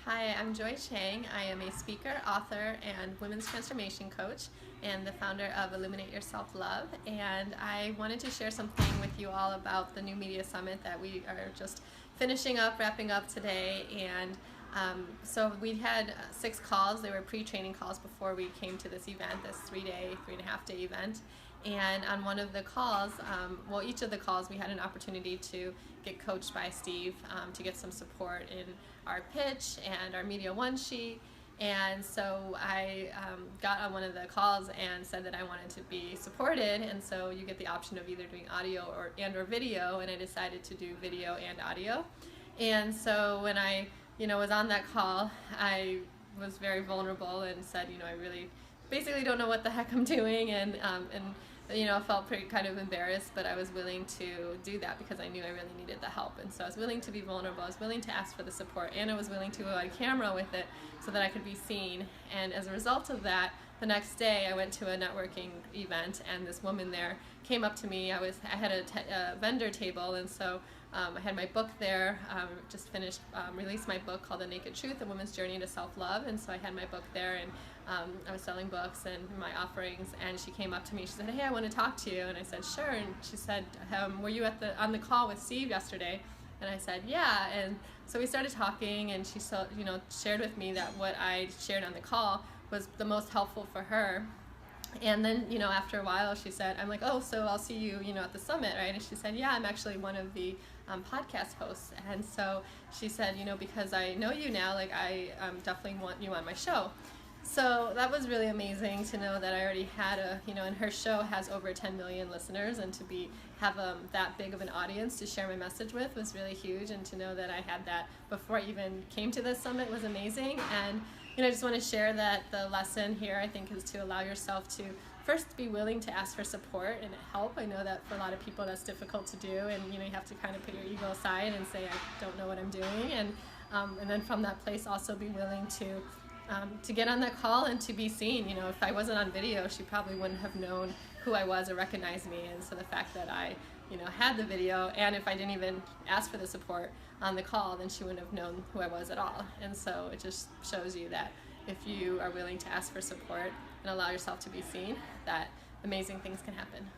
Hi, I'm Joie Cheng. I am a speaker, author, and women's transformation coach, and the founder of Illuminate Your Self-Love. And I wanted to share something with you all about the New Media Summit that we are just finishing up, wrapping up today. And so we had 6 calls. They were pre-training calls before we came to this event, this 3.5 day event. And on one of the calls, each of the calls, we had an opportunity to get coached by Steve to get some support in our pitch and our Media One sheet. And so I got on one of the calls and said that I wanted to be supported, and so you get the option of either doing audio or video, and I decided to do video and audio. And so when I was on that call, I was very vulnerable and said, I really basically don't know what the heck I'm doing, and felt pretty kind of embarrassed, but I was willing to do that because I knew I really needed the help. And so I was willing to be vulnerable, I was willing to ask for the support, and I was willing to go on camera with it so that I could be seen. And as a result of that, the next day I went to a networking event, and this woman there came up to me. I had a vendor table, and so I had my book there, just finished, released my book called The Naked Truth, A Woman's Journey to Self-Love, and so I had my book there, and I was selling books and my offerings, and she came up to me, she said, "Hey, I want to talk to you," and I said, "Sure," and she said, "Were you on the call with Steve yesterday?" And I said, "Yeah," and so we started talking, and she shared with me that what I shared on the call was the most helpful for her. And then, after a while, she said, I'm like, "Oh, so I'll see you, at the summit, right?" And she said, "Yeah, I'm actually one of the podcast hosts." And so she said, "Because I know you now, like, I definitely want you on my show." So that was really amazing to know that I already had and her show has over 10 million listeners, and to have that big of an audience to share my message with was really huge, and to know that I had that before I even came to this summit was amazing. And I just want to share that the lesson here, I think, is to allow yourself to first be willing to ask for support and help. I know that for a lot of people that's difficult to do, and you have to kind of put your ego aside and say, "I don't know what I'm doing," and then from that place also be willing to get on that call and to be seen. If I wasn't on video, she probably wouldn't have known who I was or recognized me. And so the fact that I had the video, and if I didn't even ask for the support on the call, then she wouldn't have known who I was at all. And so it just shows you that if you are willing to ask for support and allow yourself to be seen, that amazing things can happen.